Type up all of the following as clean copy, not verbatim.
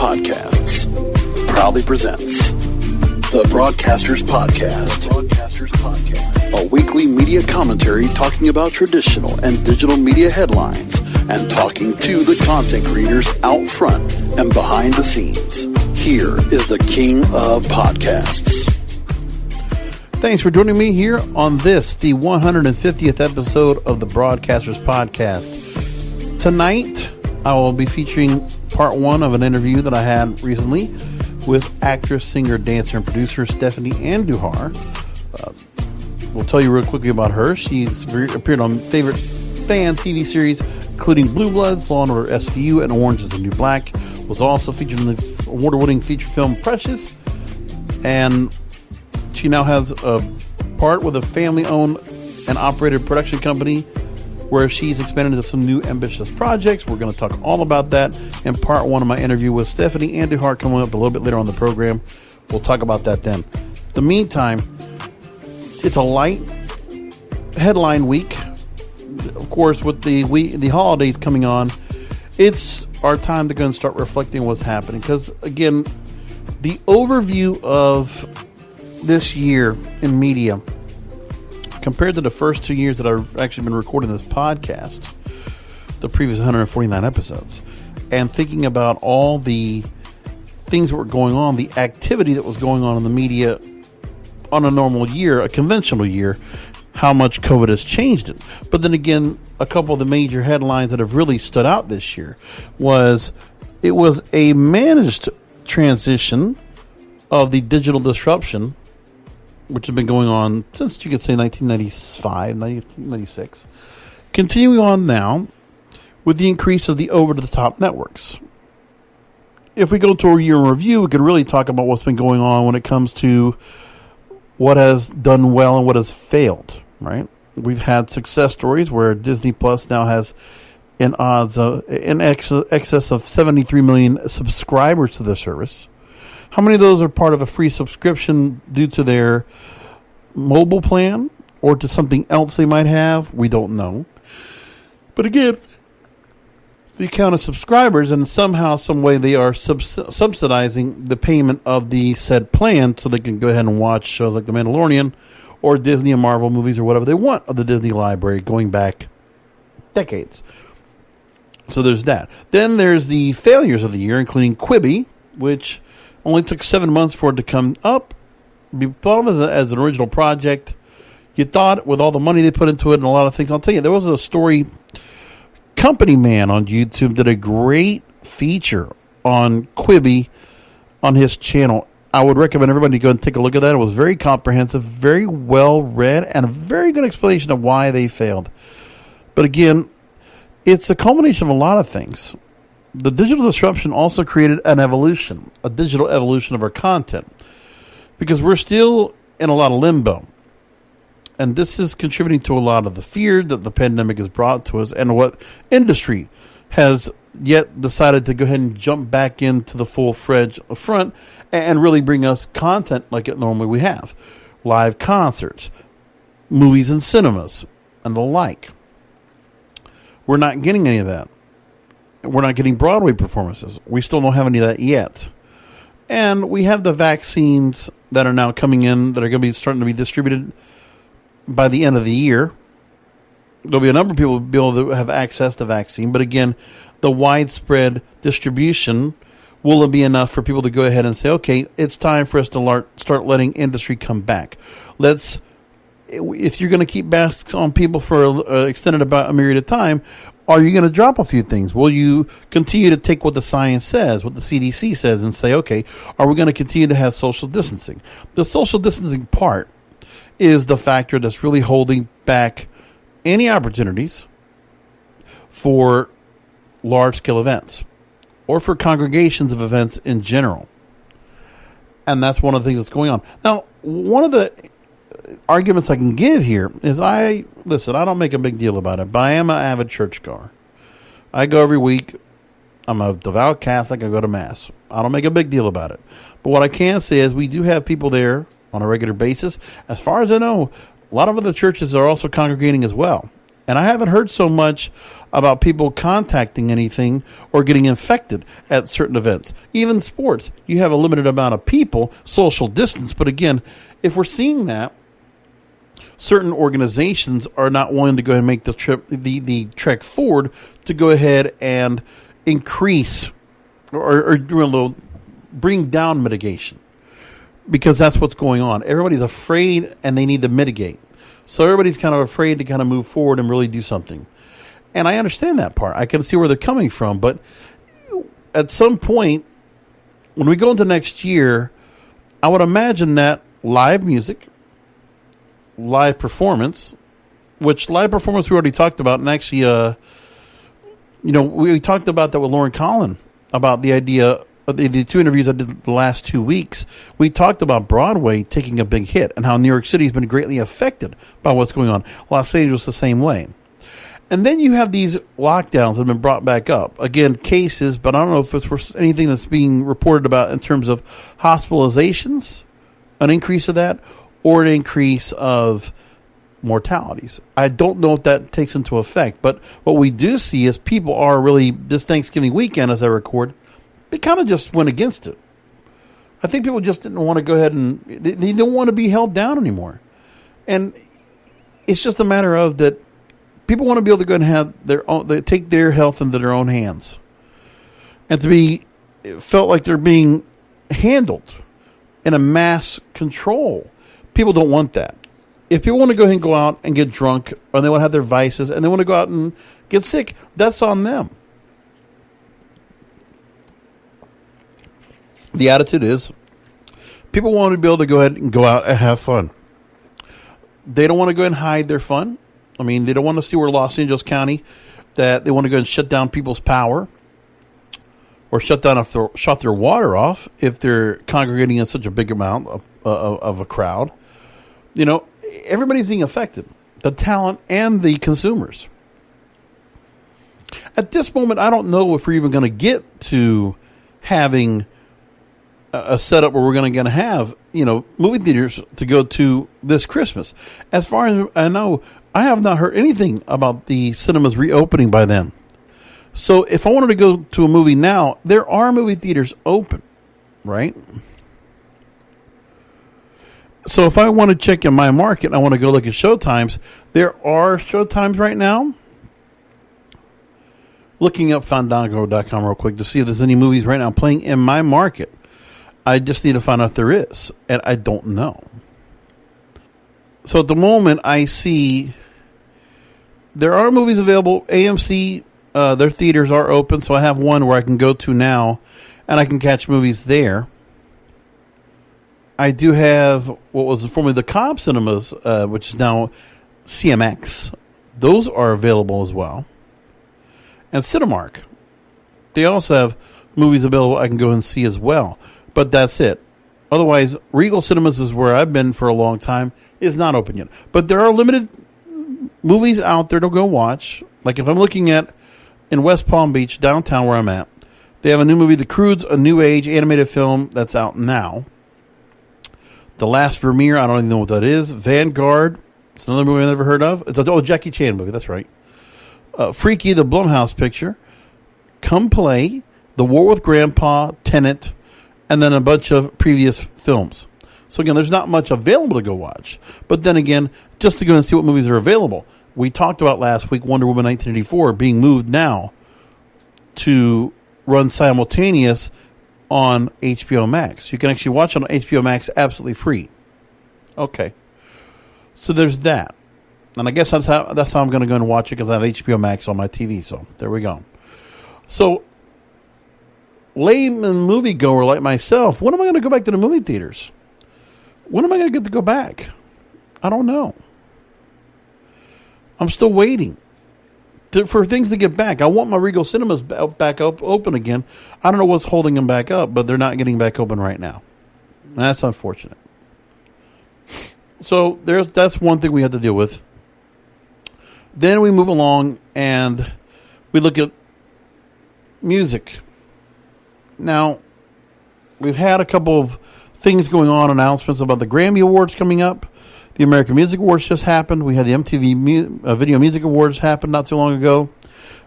Podcasts proudly presents The Broadcasters Podcast. A weekly media commentary talking about traditional and digital media headlines and talking to the content creators out front and behind the scenes. Here is the King of Podcasts. Thanks for joining me here on this, the 150th episode of the Broadcasters Podcast. Tonight, I will be featuring part one of an interview that I had recently with actress, singer, dancer, and producer Stephanie Andujar. We'll tell you real quickly about her. She's appeared on favorite fan TV series, including Blue Bloods, Law & Order SVU, and Orange is the New Black. Was also featured in the award-winning feature film Precious. And she now has a part with a family-owned and operated production company where she's expanded into some new ambitious projects. We're going to talk all about that in part one of my interview with Stephanie Andujar coming up a little bit later on the program. We'll talk about that then. In the meantime, it's a light headline week. Of course, with the holidays coming on, it's our time to go and start reflecting what's happening. Because, again, the overview of this year in media compared to the first 2 years that I've actually been recording this podcast, the previous 149 episodes, and thinking about all the things that were going on, the activity that was going on in the media on a normal year, a conventional year, how much COVID has changed it. But then again, a couple of the major headlines that have really stood out this year was it was a managed transition of the digital disruption, which has been going on since, you could say, 1995, 1996. Continuing on now with the increase of the over-the-top networks. If we go to a year in review, we could really talk about what's been going on when it comes to what has done well and what has failed, right? We've had success stories where Disney Plus now has in excess of 73 million subscribers to the service. How many of those are part of a free subscription due to their mobile plan or to something else they might have? We don't know. But again, the count of subscribers, and somehow, some way, they are subsidizing the payment of the said plan so they can go ahead and watch shows like The Mandalorian or Disney and Marvel movies or whatever they want of the Disney library going back decades. So there's that. Then there's the failures of the year, including Quibi, which only took 7 months for it to come up. You thought of it as an original project. You thought with all the money they put into it and a lot of things. I'll tell you, there was a story. Company Man on YouTube did a great feature on Quibi on his channel. I would recommend everybody go and take a look at that. It was very comprehensive, very well read, and a very good explanation of why they failed. But again, it's a culmination of a lot of things. The digital disruption also created an evolution, a digital evolution of our content, because we're still in a lot of limbo. And this is contributing to a lot of the fear that the pandemic has brought to us and what industry has yet decided to go ahead and jump back into the full-fledged front and really bring us content like it normally we have. Live concerts, movies and cinemas, and the like. We're not getting any of that. We're not getting Broadway performances. We still don't have any of that yet. And we have the vaccines that are now coming in that are going to be starting to be distributed by the end of the year. There'll be a number of people who will be able to have access to vaccine. But again, the widespread distribution, will it be enough for people to go ahead and say, okay, it's time for us to start letting industry come back. If you're going to keep masks on people for an extended about a myriad of time, are you going to drop a few things? Will you continue to take what the science says, what the CDC says, and say, okay, are we going to continue to have social distancing? The social distancing part is the factor that's really holding back any opportunities for large-scale events or for congregations of events in general. And that's one of the things that's going on. Now, one of the arguments I can give here is I don't make a big deal about it, but I am an avid churchgoer. I go every week. I'm a devout Catholic. I go to Mass. I don't make a big deal about it. But what I can say is we do have people there on a regular basis. As far as I know, a lot of other churches are also congregating as well. And I haven't heard so much about people contacting anything or getting infected at certain events. Even sports, you have a limited amount of people, social distance. But again, if we're seeing that, certain organizations are not willing to go ahead and make the trek forward to go ahead and increase or do a little bring down mitigation, because that's what's going on. Everybody's afraid and they need to mitigate. So everybody's kind of afraid to kind of move forward and really do something. And I understand that part. I can see where they're coming from. But at some point, when we go into next year, I would imagine that live music, live performance, which live performance we already talked about. And actually, we talked about that with Lauren Collin, about the idea of the two interviews I did the last 2 weeks. We talked about Broadway taking a big hit and how New York City has been greatly affected by what's going on. Los Angeles the same way. And then you have these lockdowns that have been brought back up. Again, cases, but I don't know if it's anything that's being reported about in terms of hospitalizations, an increase of that, or an increase of mortalities. I don't know if that takes into effect, but what we do see is people are really, this Thanksgiving weekend as I record, they kind of just went against it. I think people just didn't want to go ahead and, they don't want to be held down anymore. And it's just a matter of that people want to be able to go and have their own, they take their health into their own hands. And to be felt like they're being handled in a mass control. People don't want that. If people want to go ahead and go out and get drunk, or they want to have their vices, and they want to go out and get sick, that's on them. The attitude is, people want to be able to go ahead and go out and have fun. They don't want to go ahead and hide their fun. I mean, they don't want to see where Los Angeles County, that they want to go and shut down people's power, or shut their water off if they're congregating in such a big amount of a crowd. You know, everybody's being affected, the talent and the consumers. At this moment, I don't know if we're even going to get to having a setup where we're going to have, movie theaters to go to this Christmas. As far as I know, I have not heard anything about the cinemas reopening by then. So if I wanted to go to a movie now, there are movie theaters open, right? So if I want to check in my market and I want to go look at showtimes, there are showtimes right now. Looking up Fandango.com real quick to see if there's any movies right now playing in my market. I just need to find out if there is, and I don't know. So at the moment, I see there are movies available. AMC, their theaters are open, so I have one where I can go to now, and I can catch movies there. I do have what was formerly the Cobb Cinemas, which is now CMX. Those are available as well. And Cinemark, they also have movies available I can go and see as well. But that's it. Otherwise, Regal Cinemas is where I've been for a long time. It's not open yet. But there are limited movies out there to go watch. Like if I'm looking at in West Palm Beach, downtown where I'm at, they have a new movie, The Croods, a new age animated film that's out now. The Last Vermeer, I don't even know what that is. Vanguard, it's another movie I never heard of. It's a Jackie Chan movie, that's right. Freaky, the Blumhouse picture. Come Play, The War with Grandpa, Tenet, and then a bunch of previous films. So again, there's not much available to go watch. But then again, just to go and see what movies are available. We talked about last week Wonder Woman 1984 being moved now to run simultaneous on HBO Max. You can actually watch it on HBO Max absolutely free. Okay. So there's that. And I guess that's how I'm going to go and watch it, because I have HBO Max on my TV. So there we go. So layman moviegoer like myself, when am I going to go back to the movie theaters? When am I going to get to go back? I don't know. I'm still waiting for things to get back. I want my Regal Cinemas back open again. I don't know what's holding them back up, but they're not getting back open right now. And that's unfortunate. So that's one thing we have to deal with. Then we move along and we look at music. Now, we've had a couple of things going on, announcements about the Grammy Awards coming up. The American Music Awards just happened. We had the MTV Video Music Awards happen not too long ago.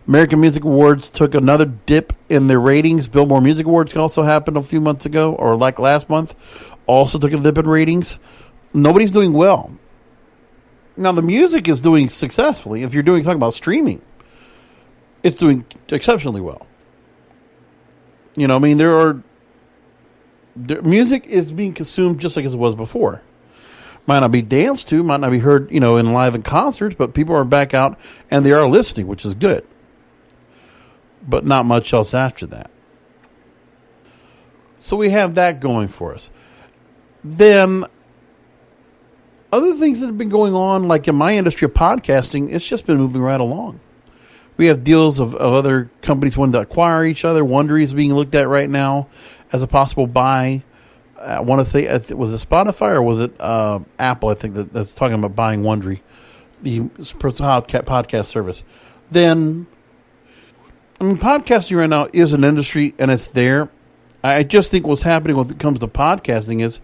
American Music Awards took another dip in their ratings. Billboard Music Awards also happened a few months ago, or like last month. Also took a dip in ratings. Nobody's doing well. Now, the music is doing successfully. If you're talking about streaming, it's doing exceptionally well. You know, I mean, music is being consumed just like as it was before. Might not be danced to, might not be heard, in live in concerts, but people are back out and they are listening, which is good. But not much else after that. So we have that going for us. Then other things that have been going on, like in my industry of podcasting, it's just been moving right along. We have deals of other companies wanting to acquire each other. Wondery is being looked at right now as a possible buy. I want to say, was it Spotify or was it Apple? I think that's talking about buying Wondery, the podcast service. Then, I mean, podcasting right now is an industry and it's there. I just think what's happening when it comes to podcasting is,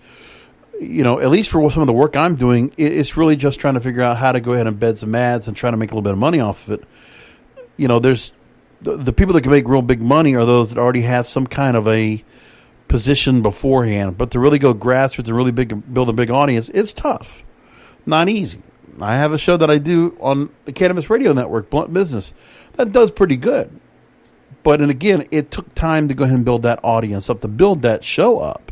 at least for some of the work I'm doing, it's really just trying to figure out how to go ahead and embed some ads and try to make a little bit of money off of it. There's the people that can make real big money are those that already have some kind of a position beforehand. But to really go grassroots and really build a big audience, it's tough. Not easy. I have a show that I do on the Cannabis Radio Network, Blunt Business, that does pretty good. But, and again, it took time to go ahead and build that audience up, to build that show up,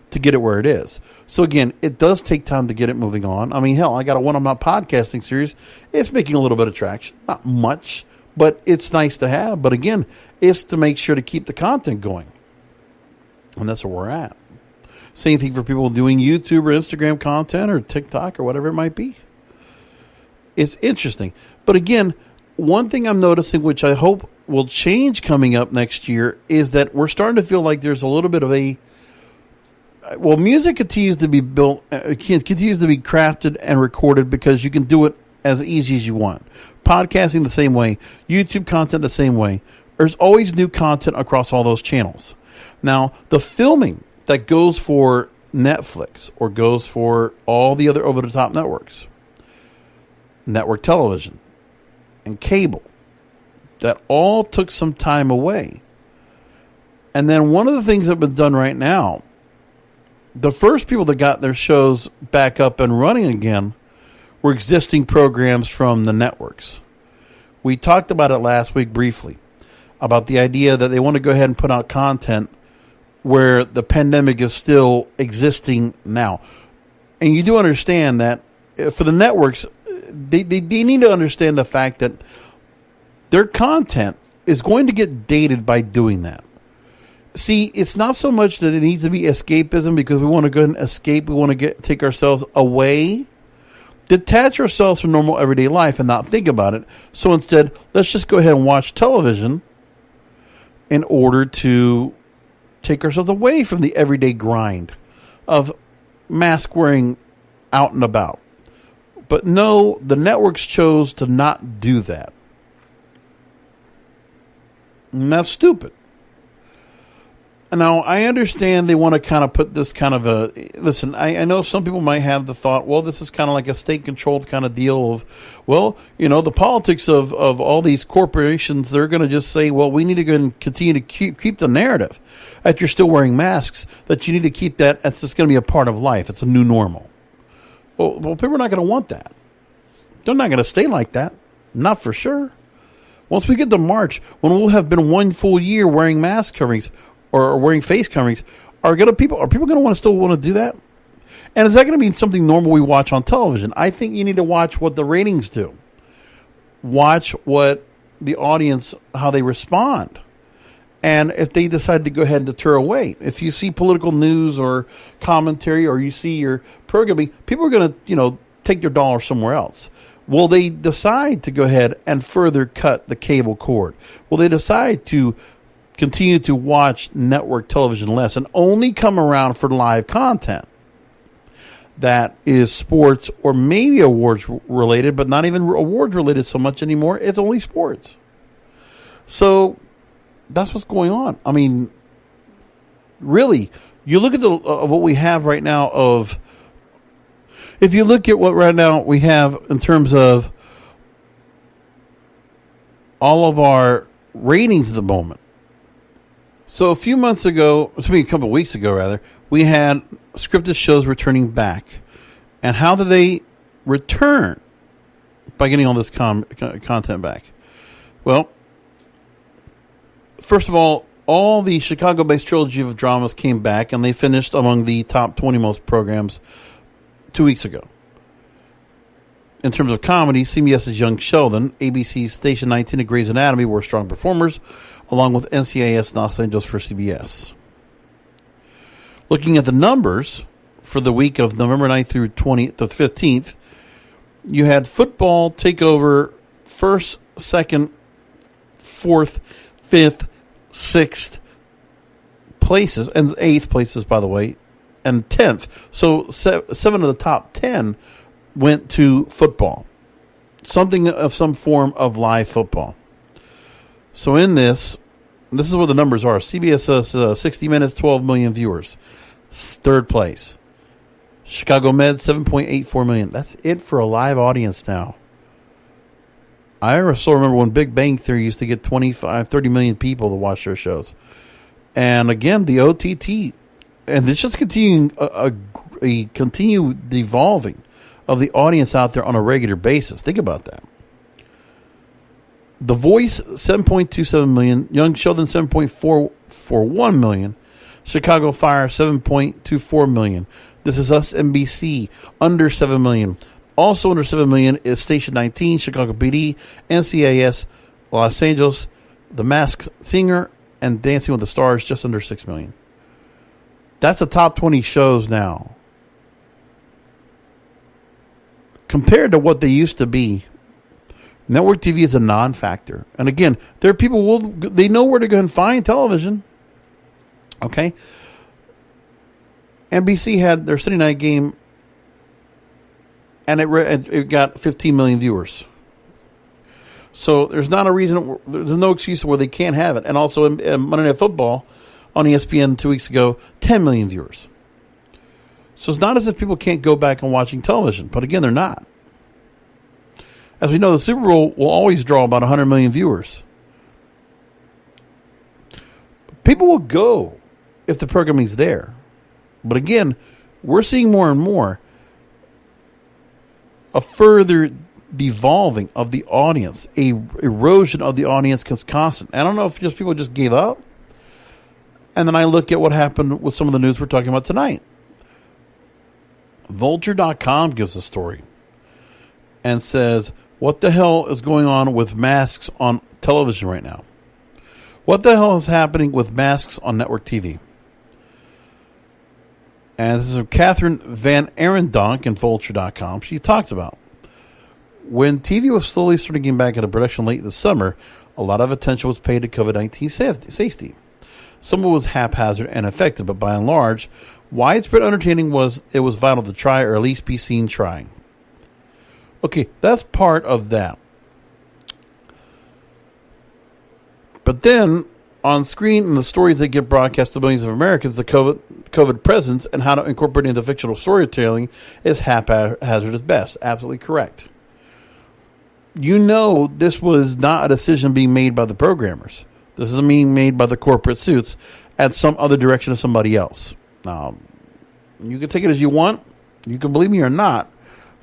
to get it where it is. So again, it does take time to get it moving on. I mean, hell, I got a one-on-one podcasting series. It's making a little bit of traction. Not much, but it's nice to have. But again, it's to make sure to keep the content going. And that's where we're at. Same thing for people doing YouTube or Instagram content or TikTok or whatever it might be. It's interesting. But again, one thing I'm noticing, which I hope will change coming up next year, is that we're starting to feel like there's a little bit of music continues to be built, continues to be crafted and recorded because you can do it as easy as you want. Podcasting the same way, YouTube content the same way. There's always new content across all those channels. Now, the filming that goes for Netflix or goes for all the other over-the-top networks, network television, and cable, that all took some time away. And then one of the things that's been done right now, the first people that got their shows back up and running again were existing programs from the networks. We talked about it last week briefly, about the idea that they want to go ahead and put out content where the pandemic is still existing now. And you do understand that for the networks, they need to understand the fact that their content is going to get dated by doing that. See, it's not so much that it needs to be escapism because we want to go and escape. We want to take ourselves away, detach ourselves from normal everyday life and not think about it. So instead, let's just go ahead and watch television in order to take ourselves away from the everyday grind of mask wearing out and about. But no, the networks chose to not do that. And that's stupid. Now, I understand they want to kind of put this kind of a... Listen, I know some people might have the thought, well, this is kind of like a state-controlled kind of deal of, well, the politics of all these corporations, they're going to just say, well, we need to go and continue to keep the narrative that you're still wearing masks, that you need to keep that. It's just going to be a part of life. It's a new normal. Well, people are not going to want that. They're not going to stay like that. Not for sure. Once we get to March, when we'll have been one full year wearing mask coverings, or wearing face coverings, are people going to still want to do that? And is that going to be something normal we watch on television? I think you need to watch what the ratings do. Watch what the audience, how they respond. And if they decide to go ahead and deter away. If you see political news or commentary or you see your programming, people are going to, take their dollar somewhere else. Will they decide to go ahead and further cut the cable cord? Will they decide to continue to watch network television less and only come around for live content that is sports or maybe awards related, but not even awards related so much anymore? It's only sports. So that's what's going on. I mean, really, you look at what we have right now of if you look at what right now we have in terms of all of our ratings at the moment. So a few months ago, a couple of weeks ago rather, we had scripted shows returning back. And how do they return? By getting all this content back. Well, first of all the Chicago-based trilogy of dramas came back, and they finished among the top 20 most programs 2 weeks ago. In terms of comedy, CBS's Young Sheldon, ABC's Station 19, and Grey's Anatomy were strong performers, along with NCIS Los Angeles for CBS. Looking at the numbers for the week of November 9th through the 15th, you had football take over first, second, fourth, fifth, sixth places, and eighth places, by the way, and 10th. So 7 of the top 10 went to football. Something of some form of live football. So in this is where the numbers are. CBS has 60 Minutes, 12 million viewers. Third place. Chicago Med, 7.84 million. That's it for a live audience now. I still remember when Big Bang Theory used to get 30 million people to watch their shows. And again, the OTT, and it's just continuing a continued devolving of the audience out there on a regular basis. Think about that. The Voice, 7.27 million. Young Sheldon, 7.441 million. Chicago Fire, 7.24 million. This Is Us NBC, under 7 million. Also under 7 million is Station 19, Chicago PD, NCIS, Los Angeles, The Masked Singer, and Dancing with the Stars, just under 6 million. That's the top 20 shows now. Compared to what they used to be, network TV is a non-factor. And again, there are people they know where to go and find television. Okay? NBC had their Sunday night game, and it got 15 million viewers. So there's not a reason, there's no excuse where they can't have it. And also in Monday Night Football on ESPN 2 weeks ago, 10 million viewers. So it's not as if people can't go back and watching television. But again, they're not. As we know, the Super Bowl will always draw about 100 million viewers. People will go if the programming's there. But again, we're seeing more and more a further devolving of the audience, a erosion of the audience constant. I don't know if people just gave up. And then I look at what happened with some of the news we're talking about tonight. Vulture.com gives a story and says, what the hell is going on with masks on television right now? What the hell is happening with masks on network TV? And this is Catherine Van Arendonk in Vulture.com. She talked about when TV was slowly starting getting back into production late this summer, a lot of attention was paid to COVID-19 safety. Some of it was haphazard and effective, but by and large, widespread understanding was it was vital to try or at least be seen trying. Okay, that's part of that. But then, on screen, in the stories that get broadcast to millions of Americans, the COVID presence and how to incorporate it into fictional storytelling is haphazard at best. Absolutely correct. You know this was not a decision being made by the programmers. This is being made by the corporate suits at some other direction of somebody else. Now, you can take it as you want. You can believe me or not.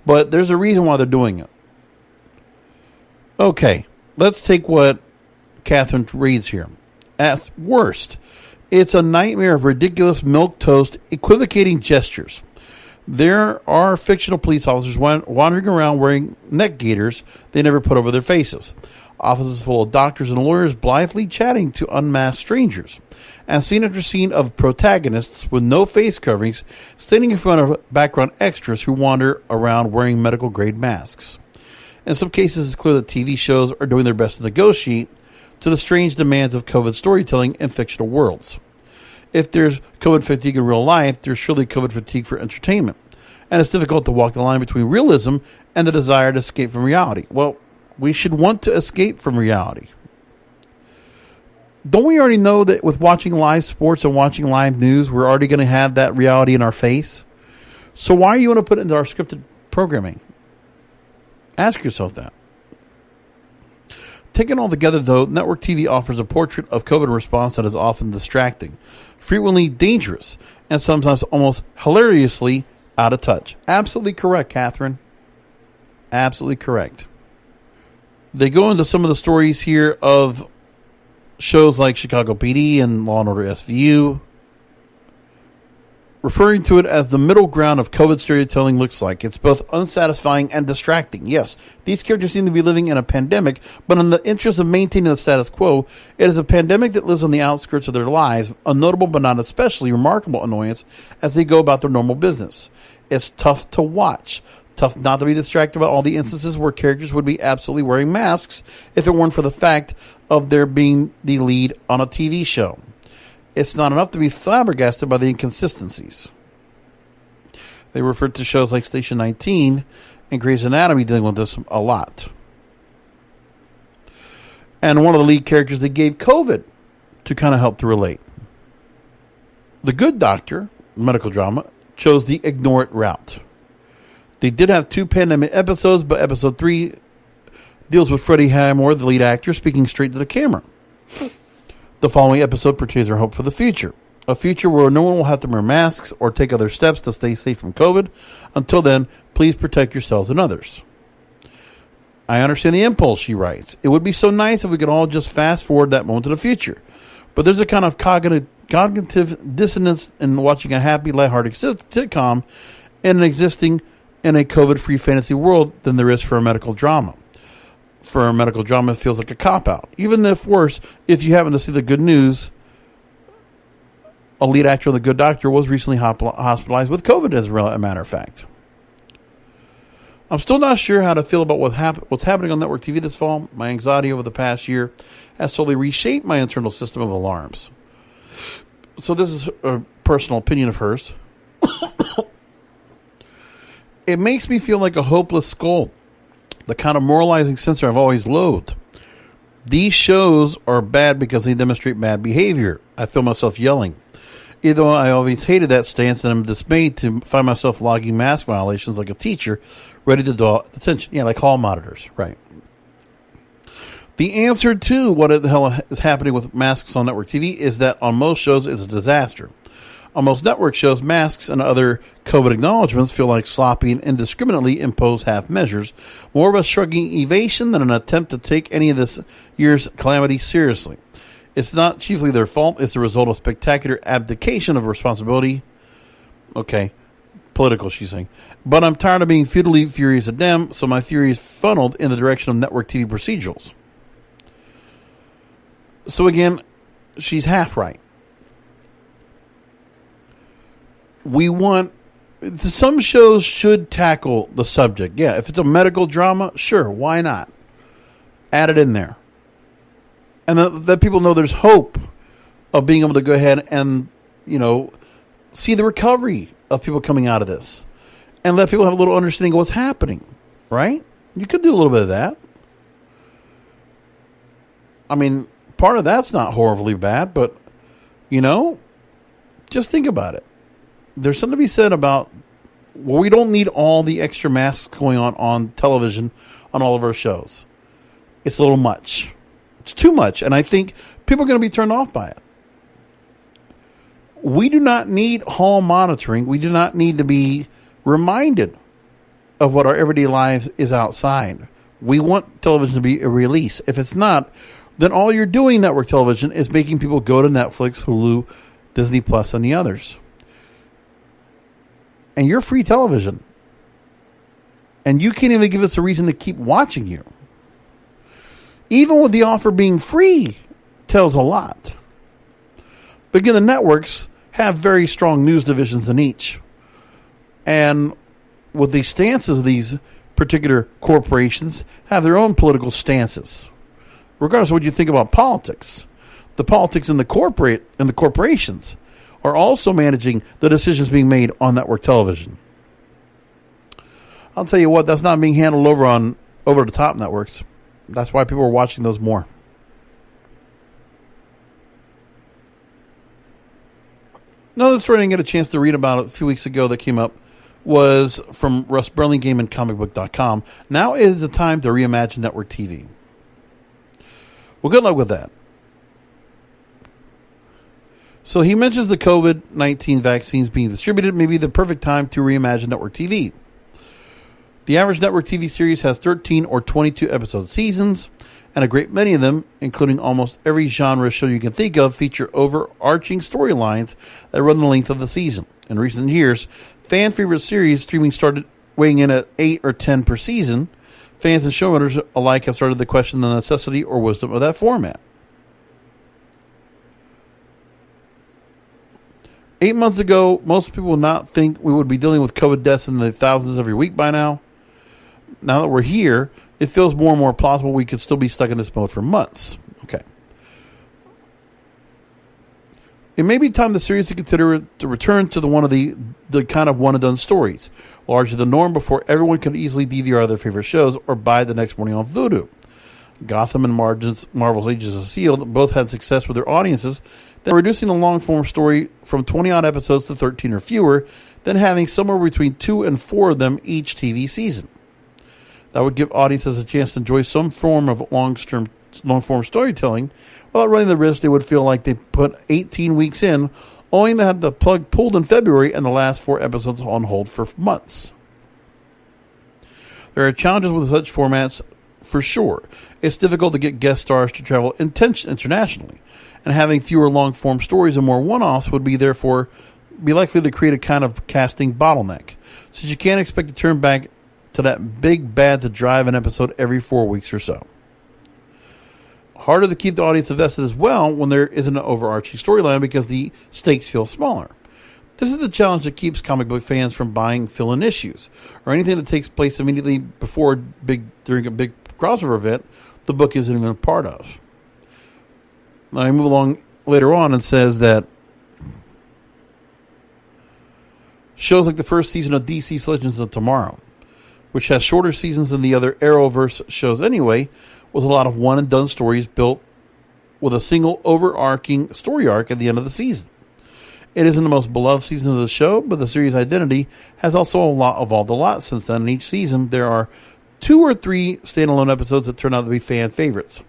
But there's a reason why they're doing it. Okay, let's take what Catherine reads here. At worst, it's a nightmare of ridiculous milquetoast equivocating gestures. There are fictional police officers wandering around wearing neck gaiters they never put over their faces. Offices full of doctors and lawyers blithely chatting to unmasked strangers. And scene after scene of protagonists with no face coverings standing in front of background extras who wander around wearing medical-grade masks. In some cases, it's clear that TV shows are doing their best to negotiate to the strange demands of COVID storytelling in fictional worlds. If there's COVID fatigue in real life, there's surely COVID fatigue for entertainment. And it's difficult to walk the line between realism and the desire to escape from reality. Well, we should want to escape from reality. Don't we already know that with watching live sports and watching live news, we're already going to have that reality in our face? So why are you want to put it into our scripted programming? Ask yourself that. Taken all together, though, network TV offers a portrait of COVID response that is often distracting, frequently dangerous, and sometimes almost hilariously out of touch. Absolutely correct, Catherine. Absolutely correct. They go into some of the stories here of shows like Chicago PD and Law & Order SVU, referring to it as the middle ground of COVID storytelling looks like. It's both unsatisfying and distracting. Yes, these characters seem to be living in a pandemic, but in the interest of maintaining the status quo, it is a pandemic that lives on the outskirts of their lives, a notable but not especially remarkable annoyance as they go about their normal business. It's tough to watch. Tough not to be distracted by all the instances where characters would be absolutely wearing masks if it weren't for the fact of their being the lead on a TV show. It's not enough to be flabbergasted by the inconsistencies. They refer to shows like Station 19 and Grey's Anatomy dealing with this a lot. And one of the lead characters they gave COVID to kind of help to relate. The Good Doctor, medical drama, chose the ignore it route. They did have 2 pandemic episodes, but episode 3 deals with Freddie Highmore, the lead actor, speaking straight to the camera. The following episode portrays our hope for the future. A future where no one will have to wear masks or take other steps to stay safe from COVID. Until then, please protect yourselves and others. I understand the impulse, she writes. It would be so nice if we could all just fast forward that moment to the future. But there's a kind of cognitive dissonance in watching a happy, lighthearted sitcom and existing in a COVID-free fantasy world than there is for a medical drama. For a medical drama, it feels like a cop-out. Even if worse, if you happen to see the good news, a lead actor of The Good Doctor was recently hospitalized with COVID, as a matter of fact. I'm still not sure how to feel about what's happening on network TV this fall. My anxiety over the past year has slowly reshaped my internal system of alarms. So this is a personal opinion of hers. It makes me feel like a hopeless skull. The kind of moralizing censor I've always loathed. These shows are bad because they demonstrate bad behavior. I feel myself yelling. Even though I always hated that stance, and I'm dismayed to find myself logging mask violations like a teacher, ready to draw attention. Yeah, like hall monitors, right. The answer to what the hell is happening with masks on network TV is that on most shows it's a disaster. On most network shows, masks and other COVID acknowledgments feel like sloppy and indiscriminately imposed half measures, more of a shrugging evasion than an attempt to take any of this year's calamity seriously. It's not chiefly their fault, it's the result of spectacular abdication of responsibility. Okay, political, she's saying. But I'm tired of being futilely furious at them, so my fury is funneled in the direction of network TV procedurals. So again, she's half right. Some shows should tackle the subject. Yeah, if it's a medical drama, sure, why not? Add it in there. And that people know there's hope of being able to go ahead and, see the recovery of people coming out of this. And let people have a little understanding of what's happening, right? You could do a little bit of that. I mean, part of that's not horribly bad, but, just think about it. There's something to be said about, we don't need all the extra masks going on television on all of our shows. It's a little much. It's too much. And I think people are going to be turned off by it. We do not need hall monitoring. We do not need to be reminded of what our everyday lives is outside. We want television to be a release. If it's not, then all you're doing network television is making people go to Netflix, Hulu, Disney Plus, and the others. And you're free television. And you can't even give us a reason to keep watching you. Even with the offer being free, tells a lot. But again, the networks have very strong news divisions in each. And with the stances of these particular corporations, have their own political stances. Regardless of what you think about politics, the politics in the corporations are also managing the decisions being made on network television. I'll tell you what, that's not being handled over the top networks. That's why people are watching those more. Another story I didn't get a chance to read about a few weeks ago that came up was from Russ Burlingame and comicbook.com. Now is the time to reimagine network TV. Well, good luck with that. So he mentions the COVID-19 vaccines being distributed may be the perfect time to reimagine network TV. The average network TV series has 13 or 22 episode seasons, and a great many of them, including almost every genre show you can think of, feature overarching storylines that run the length of the season. In recent years, fan favorite series streaming started weighing in at 8 or 10 per season. Fans and showrunners alike have started to question the necessity or wisdom of that format. 8 months ago, most people would not think we would be dealing with COVID deaths in the thousands every week by now. Now that we're here, it feels more and more plausible we could still be stuck in this mode for months. Okay. It may be time to seriously consider to return to one of the kind of one-and-done stories, largely the norm before everyone could easily DVR their favorite shows or buy the next morning on Vudu. Gotham and Marvel's Agents of S.H.I.E.L.D. both had success with their audiences, then reducing the long-form story from 20-odd episodes to 13 or fewer, then having somewhere between 2 and 4 of them each TV season. That would give audiences a chance to enjoy some form of long-form storytelling without running the risk they would feel like they put 18 weeks in, only to have the plug pulled in February and the last 4 episodes on hold for months. There are challenges with such formats for sure. It's difficult to get guest stars to travel internationally, and having fewer long-form stories and more one-offs would therefore be likely to create a kind of casting bottleneck, since you can't expect to turn back to that big bad to drive an episode every 4 weeks or so. Harder to keep the audience invested as well when there isn't an overarching storyline because the stakes feel smaller. This is the challenge that keeps comic book fans from buying fill-in issues or anything that takes place immediately before during a big crossover event the book isn't even a part of. Now I move along later on and says that shows like the first season of DC's Legends of Tomorrow, which has shorter seasons than the other Arrowverse shows anyway, with a lot of one-and-done stories built with a single overarching story arc at the end of the season. It isn't the most beloved season of the show, but the series' identity has also evolved a lot since then. In each season, there are 2 or 3 standalone episodes that turn out to be fan favorites.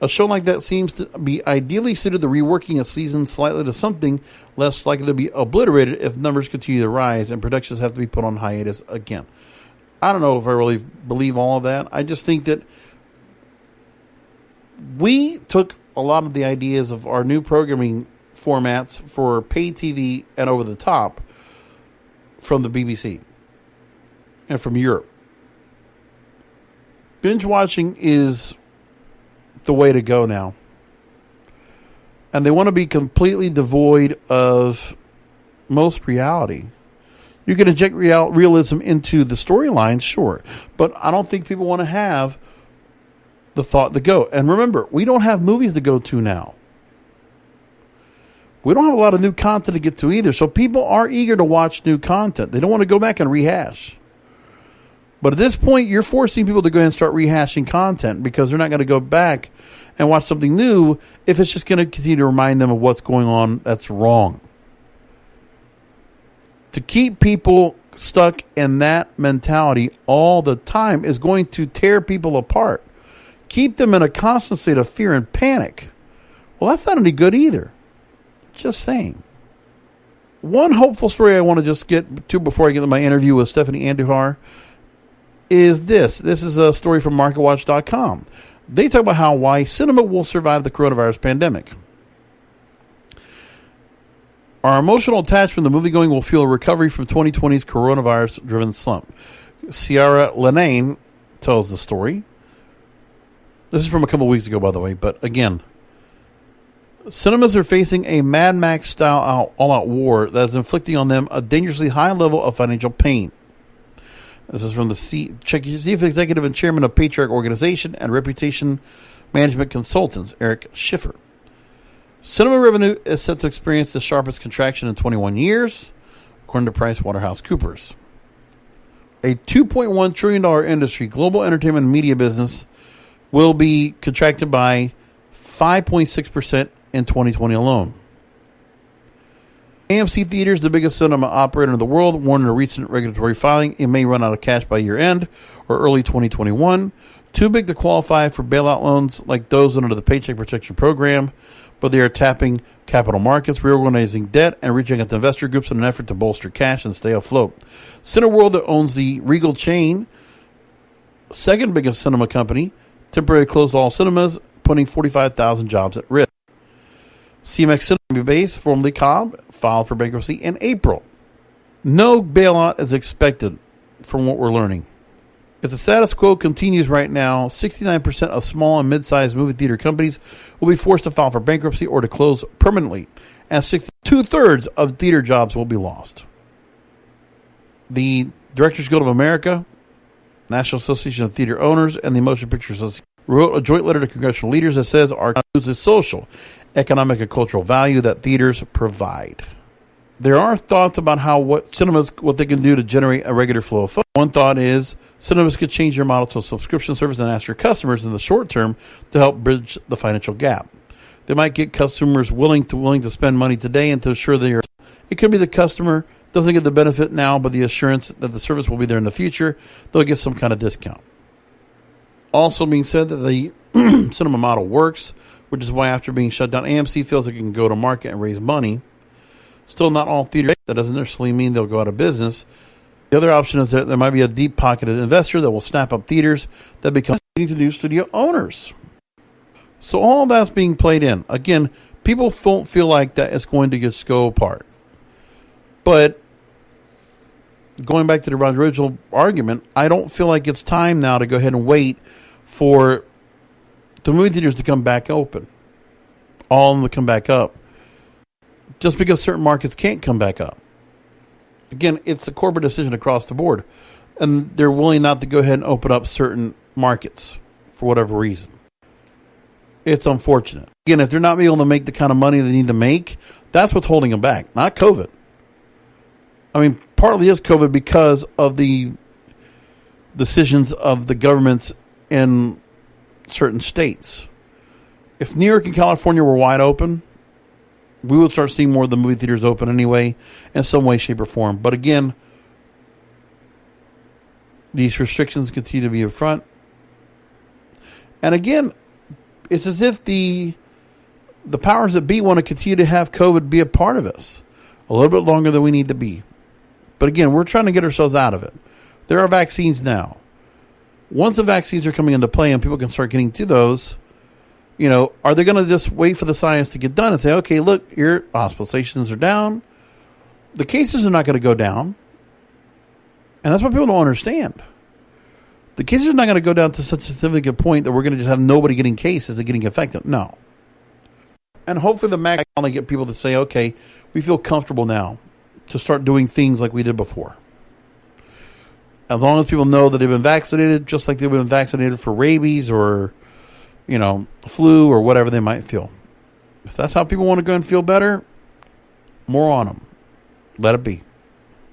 A show like that seems to be ideally suited to reworking a season slightly to something less likely to be obliterated if numbers continue to rise and productions have to be put on hiatus again. I don't know if I really believe all of that. I just think that we took a lot of the ideas of our new programming formats for pay TV and over the top from the BBC and from Europe. Binge watching is the way to go now. And they want to be completely devoid of most reality. You can inject realism into the storylines, sure. But I don't think people want to have the thought to go. And remember, we don't have movies to go to now. We don't have a lot of new content to get to either. So people are eager to watch new content. They don't want to go back and rehash. But at this point, you're forcing people to go ahead and start rehashing content because they're not going to go back and watch something new if it's just going to continue to remind them of what's going on that's wrong. To keep people stuck in that mentality all the time is going to tear people apart. Keep them in a constant state of fear and panic. Well, that's not any good either. Just saying. One hopeful story I want to just get to before I get to my interview with Stephanie Andujar is this. This is a story from MarketWatch.com. They talk about why cinema will survive the coronavirus pandemic. Our emotional attachment to moviegoing will feel a recovery from 2020's coronavirus-driven slump. Ciara Lenane tells the story. This is from a couple weeks ago, by the way, but again, cinemas are facing a Mad Max-style all-out war that is inflicting on them a dangerously high level of financial pain. This is from the Chief Executive and Chairman of Patriarch Organization and Reputation Management Consultants, Eric Schiffer. Cinema revenue is set to experience the sharpest contraction in 21 years, according to PricewaterhouseCoopers. A $2.1 trillion industry, global entertainment and media business, will be contracted by 5.6% in 2020 alone. AMC Theaters, the biggest cinema operator in the world, warned in a recent regulatory filing it may run out of cash by year end or early 2021. Too big to qualify for bailout loans like those under the Paycheck Protection Program, but they are tapping capital markets, reorganizing debt, and reaching out to investor groups in an effort to bolster cash and stay afloat. Cineworld, that owns the Regal chain, second biggest cinema company, temporarily closed all cinemas, putting 45,000 jobs at risk. CMX Cinema Base, formerly Cobb, filed for bankruptcy in April. No bailout is expected from what we're learning. If the status quo continues right now, 69% of small and mid-sized movie theater companies will be forced to file for bankruptcy or to close permanently, and 2/3 of theater jobs will be lost. The Directors Guild of America, National Association of Theater Owners, and the Motion Picture Association wrote a joint letter to congressional leaders that says our lose the social, economic, and cultural value that theaters provide. There are thoughts about what they can do to generate a regular flow of funds. One thought is cinemas could change their model to a subscription service and ask their customers in the short term to help bridge the financial gap. They might get customers willing to spend money today and to assure it could be the customer doesn't get the benefit now, but the assurance that the service will be there in the future, they'll get some kind of discount. Also being said that the cinema model works, which is why after being shut down, AMC feels it can go to market and raise money. Still, not all theaters. That doesn't necessarily mean they'll go out of business. The other option is that there might be a deep-pocketed investor that will snap up theaters that become to new studio owners. So all that's being played in. Again, people don't feel like that it's going to just go apart. But going back to the original argument, I don't feel like it's time now to go ahead and wait for the movie theaters to come back open. All of them to come back up. Just because certain markets can't come back up. Again, it's a corporate decision across the board. And they're willing not to go ahead and open up certain markets for whatever reason. It's unfortunate. Again, if they're not able to make the kind of money they need to make, that's what's holding them back, not COVID. I mean, partly is COVID because of the decisions of the governments in certain states. If New York and California were wide open, we would start seeing more of the movie theaters open anyway, in some way, shape, or form. But again, these restrictions continue to be in front. And again, it's as if the powers that be want to continue to have COVID be a part of this a little bit longer than we need to be. But again, we're trying to get ourselves out of it. There are vaccines now. Once the vaccines are coming into play and people can start getting to those, are they going to just wait for the science to get done and say, okay, look, your hospitalizations are down. The cases are not going to go down. And that's what people don't understand. The cases are not going to go down to such a significant point that we're going to just have nobody getting cases and getting infected. No. And hopefully the MAC will get people to say, okay, we feel comfortable now to start doing things like we did before. As long as people know that they've been vaccinated, just like they've been vaccinated for rabies or flu or whatever they might feel. If that's how people want to go and feel better, more on them. Let it be.